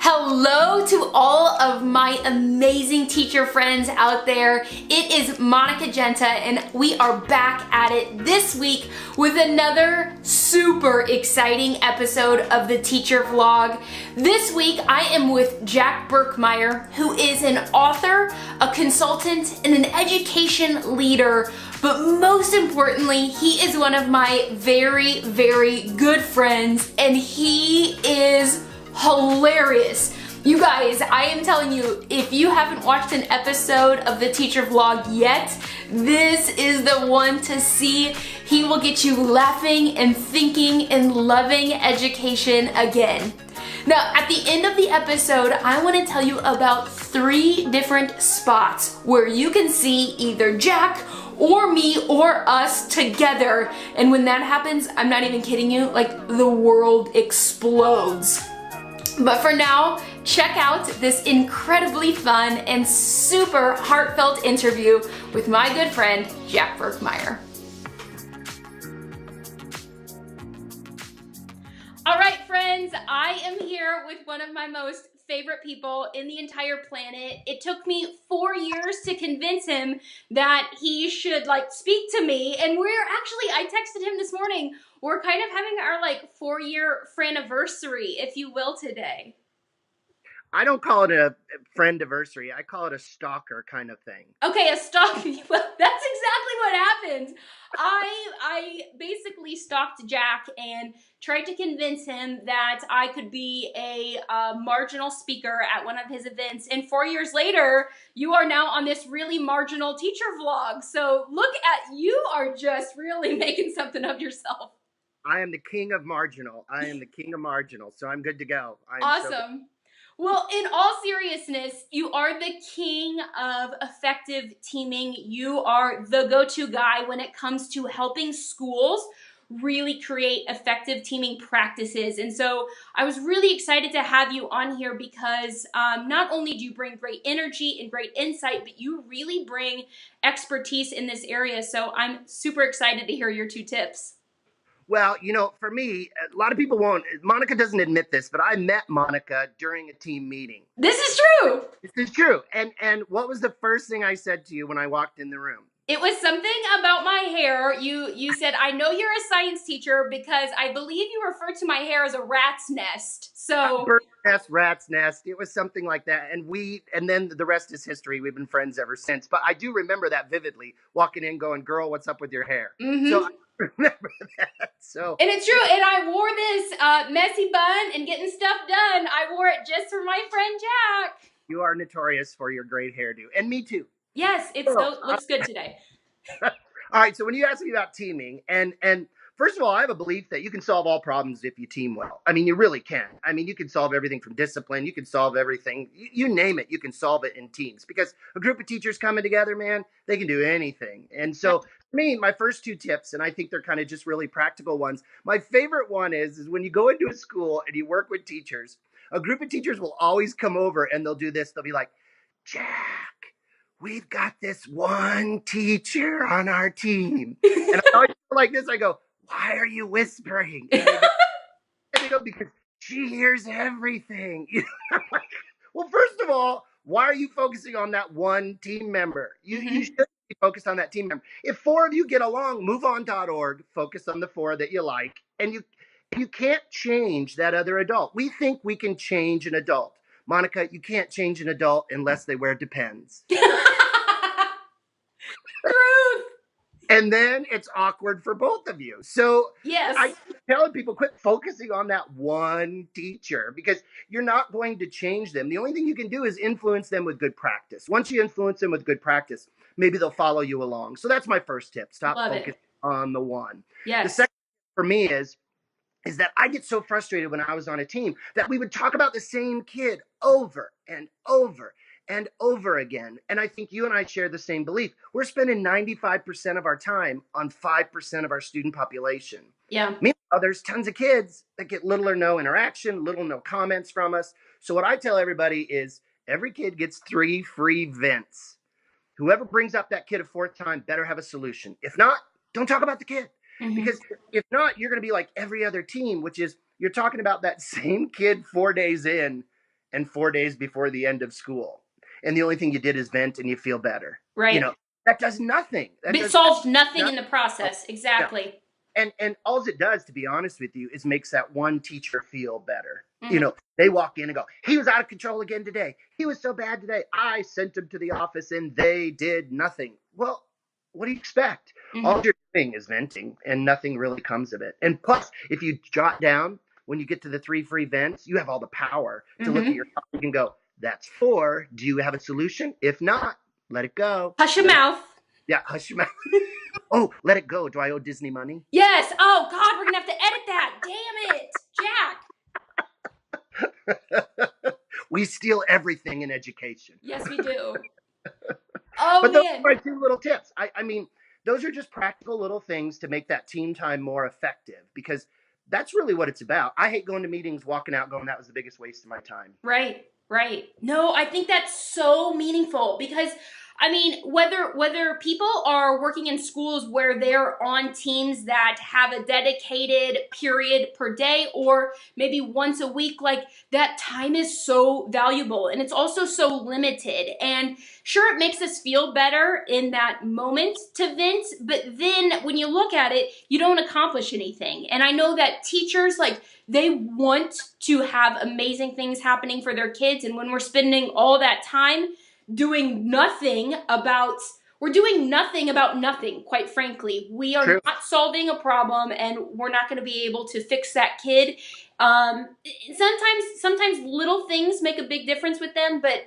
Hello to all of my amazing teacher friends out there. It is Monica Genta and we are back at it this week with another super exciting episode of the Teacher Vlog. This week I am with Jack Berkemeyer, who is an author, a consultant, and an education leader. But most importantly, he is one of my very, very good friends, and he is hilarious. You guys, I am telling you, if you haven't watched an episode of the Teacher Vlog yet, this is the one to see. He will get you laughing and thinking and loving education again. Now, at the end of the episode, I want to tell you about 3 different spots where you can see either Jack or me or us together. And when that happens, I'm not even kidding you, like the world explodes. But for now, check out this incredibly fun and super heartfelt interview with my good friend, Jack Berkemeyer. All right, friends, I am here with one of my most favorite people in the entire planet. It took me 4 years to convince him that he should speak to me, and I texted him this morning. We're kind of having our 4-year friendiversary, if you will, today. I don't call it a friendiversary. I call it a stalker kind of thing. Okay, a stalk. Well, that's exactly what happened. I basically stalked Jack and tried to convince him that I could be a marginal speaker at one of his events. And 4 years later, you are now on this really marginal teacher vlog. So look at, you are just really making something of yourself. I am the King of Marginal. I am the King of Marginal. So I'm good to go. Awesome. Well, in all seriousness, you are the king of effective teaming. You are the go-to guy when it comes to helping schools really create effective teaming practices. And so I was really excited to have you on here because not only do you bring great energy and great insight, but you really bring expertise in this area. So I'm super excited to hear your 2 tips. Well, for me, a lot of people won't. Monica doesn't admit this, but I met Monica during a team meeting. This is true. This is true. And what was the first thing I said to you when I walked in the room? It was something about my hair. You said, I know you're a science teacher because I believe you referred to my hair as a rat's nest. So Bird's nest, rat's nest. It was something like that. And then the rest is history. We've been friends ever since. But I do remember that vividly, walking in going, girl, what's up with your hair? Mm-hmm. So I remember that. So and it's true. And I wore this messy bun and getting stuff done. I wore it just for my friend Jack. You are notorious for your great hairdo. And me too. Yes, it looks good today. All right, so when you ask me about teaming, and first of all, I have a belief that you can solve all problems if you team well. I mean, you really can. I mean, you can solve everything from discipline. You can solve everything. You name it, you can solve it in teams. Because a group of teachers coming together, man, they can do anything. And so for me, my first 2 tips, and I think they're kind of just really practical ones. My favorite one is when you go into a school and you work with teachers, a group of teachers will always come over and they'll do this. They'll be like, Jack, we've got this one teacher on our team. And I always feel like this. I go, why are you whispering? And they go, because she hears everything. I'm like, well, first of all, why are you focusing on that one team member? You should be focused on that team member. If 4 of you get along, moveon.org, focus on the 4 that you like. And you can't change that other adult. We think we can change an adult. Monica, you can't change an adult unless they wear Depends. Truth. And then it's awkward for both of you. So yes. I keep telling people, quit focusing on that one teacher because you're not going to change them. The only thing you can do is influence them with good practice. Once you influence them with good practice, maybe they'll follow you along. So that's my first tip. Stop focusing on the one. Yes. The second for me is that I get so frustrated when I was on a team that we would talk about the same kid over and over and over again. And I think you and I share the same belief. We're spending 95% of our time on 5% of our student population. Yeah. Meanwhile, there's tons of kids that get little or no interaction, little or no comments from us. So what I tell everybody is every kid gets 3 free vents. Whoever brings up that kid a 4th time better have a solution. If not, don't talk about the kid. Mm-hmm. Because if not, you're going to be like every other team, which is you're talking about that same kid 4 days in and 4 days before the end of school. And the only thing you did is vent and you feel better. Right. That does nothing. It solves nothing in nothing. the process. Exactly. And all it does, to be honest with you, is makes that one teacher feel better. Mm-hmm. They walk in and go, he was out of control again today. He was so bad today. I sent him to the office and they did nothing. Well, what do you expect? Mm-hmm. All you're doing is venting and nothing really comes of it. And plus, if you jot down, when you get to the 3 free vents, you have all the power to look at your colleague and go, that's 4. Do you have a solution? If not, let it go. Hush your mouth. Yeah, hush your mouth. Oh, let it go. Do I owe Disney money? Yes. Oh, God, we're going to have to edit that. Damn it, Jack. We steal everything in education. Yes, we do. Oh, but those man. are my 2 little tips. I mean, those are just practical little things to make that team time more effective, because that's really what it's about. I hate going to meetings, walking out, going, that was the biggest waste of my time. Right. No, I think that's so meaningful, because I mean, whether people are working in schools where they're on teams that have a dedicated period per day, or maybe once a week, like, that time is so valuable, and it's also so limited. And sure, it makes us feel better in that moment to vent, but then when you look at it, you don't accomplish anything. And I know that teachers, like, they want to have amazing things happening for their kids, and when we're spending all that time doing nothing about nothing, quite frankly. We are True. not solving a problem, and we're not going to be able to fix that kid. Sometimes little things make a big difference with them, but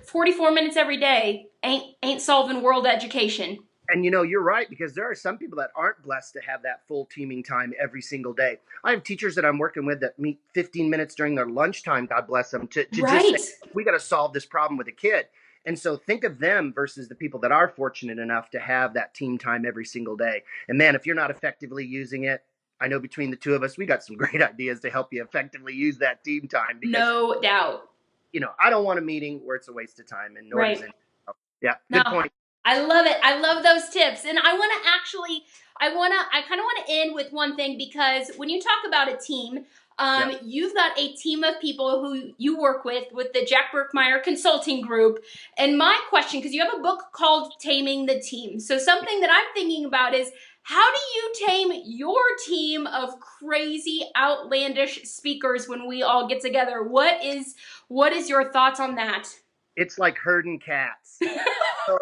44 minutes every day ain't solving world education. And you're right, because there are some people that aren't blessed to have that full teaming time every single day. I have teachers that I'm working with that meet 15 minutes during their lunchtime, God bless them, to Right. just say, we got to solve this problem with a kid. And so think of them versus the people that are fortunate enough to have that team time every single day. And man, if you're not effectively using it, I know between the 2 of us, we got some great ideas to help you effectively use that team time. Because, no doubt. I don't want a meeting where it's a waste of time, and nor does it. Yeah, good point. I love it. I love those tips. And I kind of want to end with one thing, because when you talk about a team, you've got a team of people who you work with the Jack Berkemeyer Consulting Group. And my question, because you have a book called Taming the Team. So something that I'm thinking about is, how do you tame your team of crazy, outlandish speakers when we all get together? What is your thoughts on that? It's like herding cats. So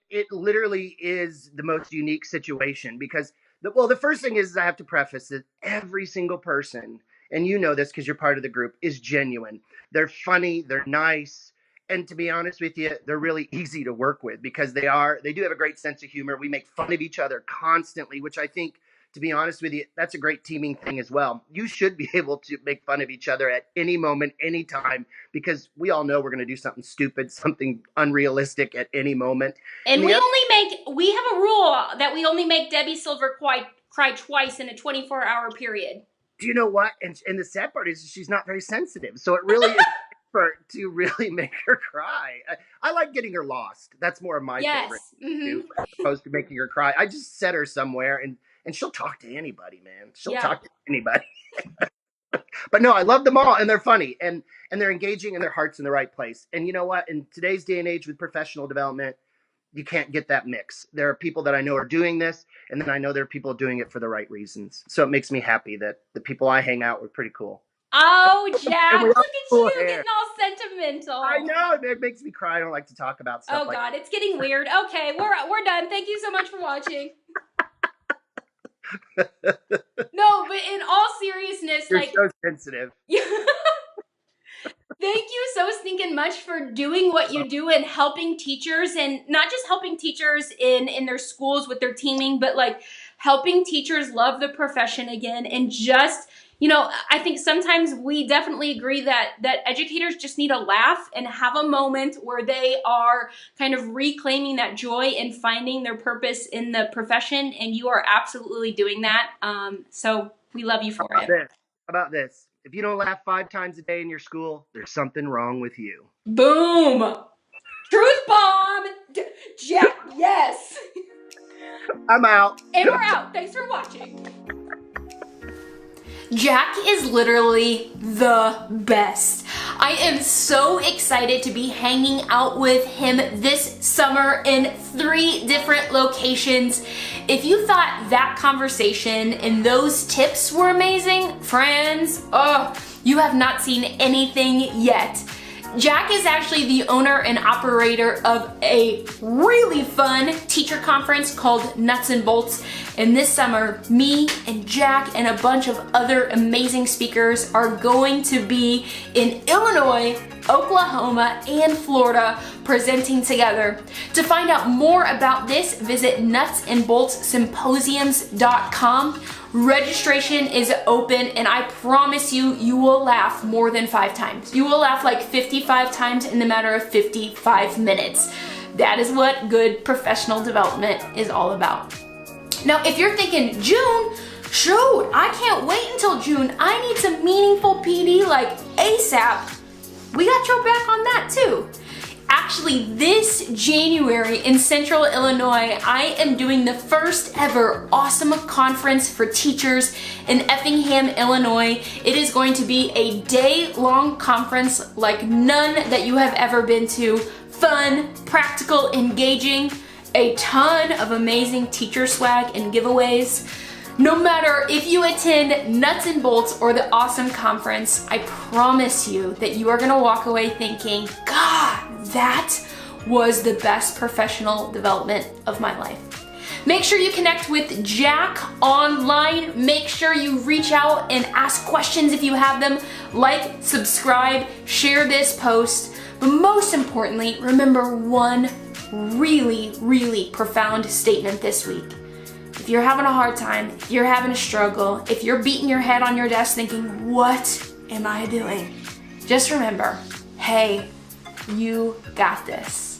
it literally is the most unique situation, because the first thing is I have to preface that every single person, and you know this because you're part of the group, is genuine. They're funny, they're nice, and to be honest with you, they're really easy to work with, because they do have a great sense of humor. We make fun of each other constantly, which I think, to be honest with you, that's a great teaming thing as well. You should be able to make fun of each other at any moment, any time, because we all know we're going to do something stupid, something unrealistic at any moment. And we have a rule that we only make Debbie Silver cry twice in a 24-hour period. Do you know what? And the sad part is she's not very sensitive. So it really is effort to really make her cry. I like getting her lost. That's more of my favorite too, as opposed to making her cry. I just set her somewhere and she'll talk to anybody, man. She'll talk to anybody. But no, I love them all, and they're funny, and they're engaging, and their heart's in the right place. And you know what? In today's day and age with professional development, you can't get that mix. There are people that I know are doing this, and then I know there are people doing it for the right reasons. So it makes me happy that the people I hang out with pretty cool. Oh, Jack, look at you getting all sentimental. I know, it makes me cry. I don't like to talk about stuff like that. Oh, God, it's getting weird. Okay, we're done. Thank you so much for watching. No, but in all seriousness, you're so sensitive. Thank you so stinking much for doing what you do and helping teachers, and not just helping teachers in their schools with their teaming, but like helping teachers love the profession again. And just, I think sometimes we definitely agree that educators just need a laugh and have a moment where they are kind of reclaiming that joy and finding their purpose in the profession. And you are absolutely doing that. So we love you for it. How about this? If you don't laugh 5 times a day in your school, there's something wrong with you. Boom! Truth bomb! Jack, yes! I'm out. And we're out. Thanks for watching. Jack is literally the best. I am so excited to be hanging out with him this summer in 3 different locations. If you thought that conversation and those tips were amazing, friends, you have not seen anything yet. Jack is actually the owner and operator of a really fun teacher conference called Nuts and Bolts. And this summer, me and Jack and a bunch of other amazing speakers are going to be in Illinois, Oklahoma, and Florida presenting together. To find out more about this, visit nutsandboltssymposiums.com. Registration is open, and I promise you, you will laugh more than 5 times. You will laugh like 55 times in the matter of 55 minutes. That is what good professional development is all about. Now, if you're thinking, June, shoot, I can't wait until June. I need some meaningful PD like ASAP. We got your back on that too. Actually, this January in Central Illinois, I am doing the first ever awesome conference for teachers in Effingham, Illinois. It is going to be a day-long conference like none that you have ever been to. Fun, practical, engaging, a ton of amazing teacher swag and giveaways. No matter if you attend Nuts and Bolts or the Awesome Conference, I promise you that you are gonna walk away thinking, God, that was the best professional development of my life. Make sure you connect with Jack online. Make sure you reach out and ask questions if you have them. Like, subscribe, share this post. But most importantly, remember one really, really profound statement this week. If you're having a hard time, if you're having a struggle, if you're beating your head on your desk thinking, what am I doing? Just remember, hey, you got this.